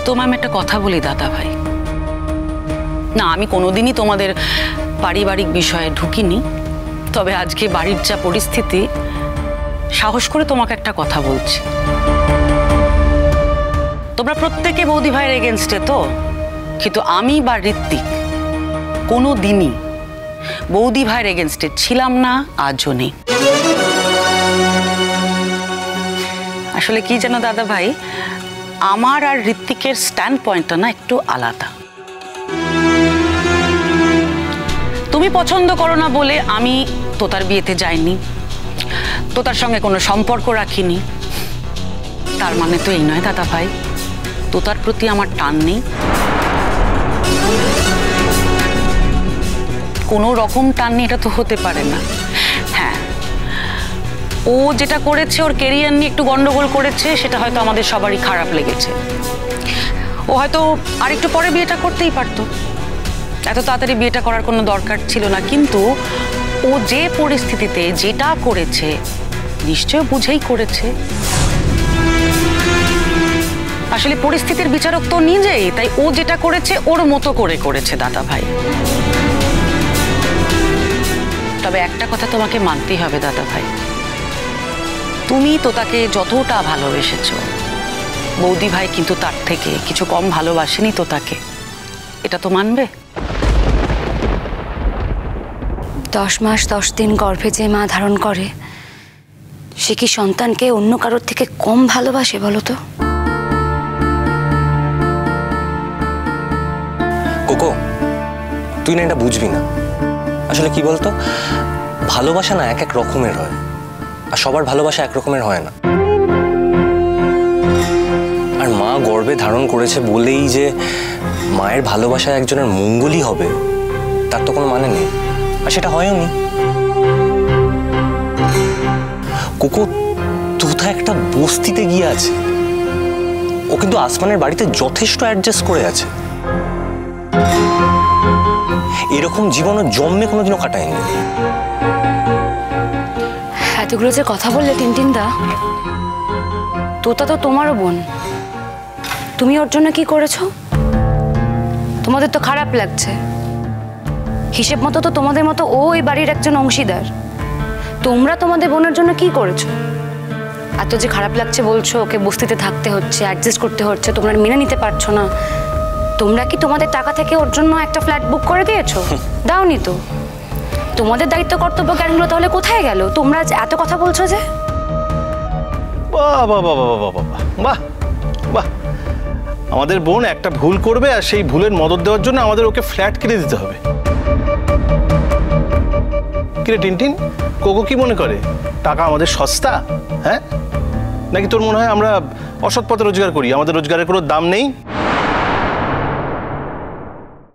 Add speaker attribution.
Speaker 1: তোমায় আমি একটা কথা বলি দাদা ভাই, না আমি কোনোদিনই তোমাদের পারিবারিক বিষয়ে ঢুকিনি, তবে আজকে বাড়ির যা পরিস্থিতি সাহস করে তোমাকে একটা কথা বলছি। তোমরা প্রত্যেকে বৌদি ভাইয়ের এগেনস্টে তো, কিন্তু আমি বা ঋত্বিক কোনো দিনই বৌদি ভাইয়ের এগেনস্টে ছিলাম না, আজও নেই। আসলে কি জানো দাদা ভাই, আমার আর ঋত্বিকের স্ট্যান্ড পয়েন্টটা না একটু আলাদা। তুমি পছন্দ করো না বলে আমি তোতার বিয়েতে যাইনি, তোতার সঙ্গে কোনো সম্পর্ক রাখিনি। তার মানে তো এই নয় দাদা ভাই তোতার প্রতি আমার টান নেই। কোনো রকম টান নেই, এটা তো হতে পারে না। হ্যাঁ, ও যেটা করেছে, ওর কেরিয়ার নিয়ে একটু গন্ডগোল করেছে, সেটা হয়তো আমাদের সবারই খারাপ লেগেছে। ও হয়তো আর একটু পরে বিয়েটা করতেই পারতো, এত তাড়াতাড়ি বিয়েটা করার কোনো দরকার ছিল না। কিন্তু ও যে পরিস্থিতিতে যেটা করেছে নিশ্চয় বুঝেই করেছে। আসলে পরিস্থিতির বিচারক তো নিজেই, তাই ও যেটা করেছে ওর মতো করে করেছে দাদা ভাই। তবে একটা কথা তোমাকে মানতেই হবে দাদা ভাই, তুমি তোতাকে যতটা ভালোবেসেছ, বৌদি ভাই কিন্তু তার থেকে কিছু কম ভালোবাসেনি তোতাকে, এটা তো মানবে।
Speaker 2: 10 মাস 10 দিন গর্ভে যে মা ধারণ করে, সে কি সন্তানকে অন্য কারোর থেকে কম ভালোবাসে বলো তো?
Speaker 3: কোকো, তুই না এটা বুঝবি না। আসলে কি বলতো, ভালোবাসা না এক এক রকমের হয়, আর সবার ভালোবাসা এক রকমের হয় না। আর মা গর্ভে ধারণ করেছে বলেই যে মায়ের ভালোবাসা একজনের মঙ্গলই হবে তার তো কোনো মানে নেই, আর সেটা হয়ওনি। কোকো, তোতা একটা বস্তিতে গিয়ে আছে, ও কিন্তু আসমানের বাড়িতে যথেষ্ট অ্যাডজাস্ট করে আছে। এরকম জীবনও জন্মে কোনোদিনও কাটায়নি।
Speaker 2: এতগুলো যে কথা বললে টিনটিন দা, তোতা তো তোমারও বোন, তুমি ওর জন্য কি করেছো? তোমাদের তো খারাপ লাগছে। হিসেব মতো তো তোমাদের মতো ও এই বাড়ির একজন অংশীদার, তোমরা তোমাদের বোনের জন্য কি করেছো? এত যে খারাপ লাগছে বলছো, ওকে বস্তিতে থাকতে হচ্ছে, অ্যাডজাস্ট করতে হচ্ছে, তোমরা মেনে নিতে পারছো না। তোমরা কি তোমাদের টাকা থেকে ওর জন্য একটা ফ্ল্যাট বুক করে দিয়েছো? দাওনি তো। তোমাদের দায়িত্ব কর্তব্য জ্ঞানগুলো তাহলে কোথায় গেল? তোমরা এত কথা বলছো যে।
Speaker 4: বাহ বাহ বাহ বাহ বাহ বাহ বাহ, আমাদের বোন একটা ভুল করবে আর সেই ভুলের মদদ দেওয়ার জন্য আমাদের ওকে ফ্ল্যাট কিনে দিতে হবে। কিরে টিনটিন, কোকো কি মনে করে টাকা আমাদের সস্তা? হ্যাঁ, নাকি তোর মনে হয় আমরা অসৎ পথে রোজগার করি, আমাদের রোজগারের কোনো দাম নেই?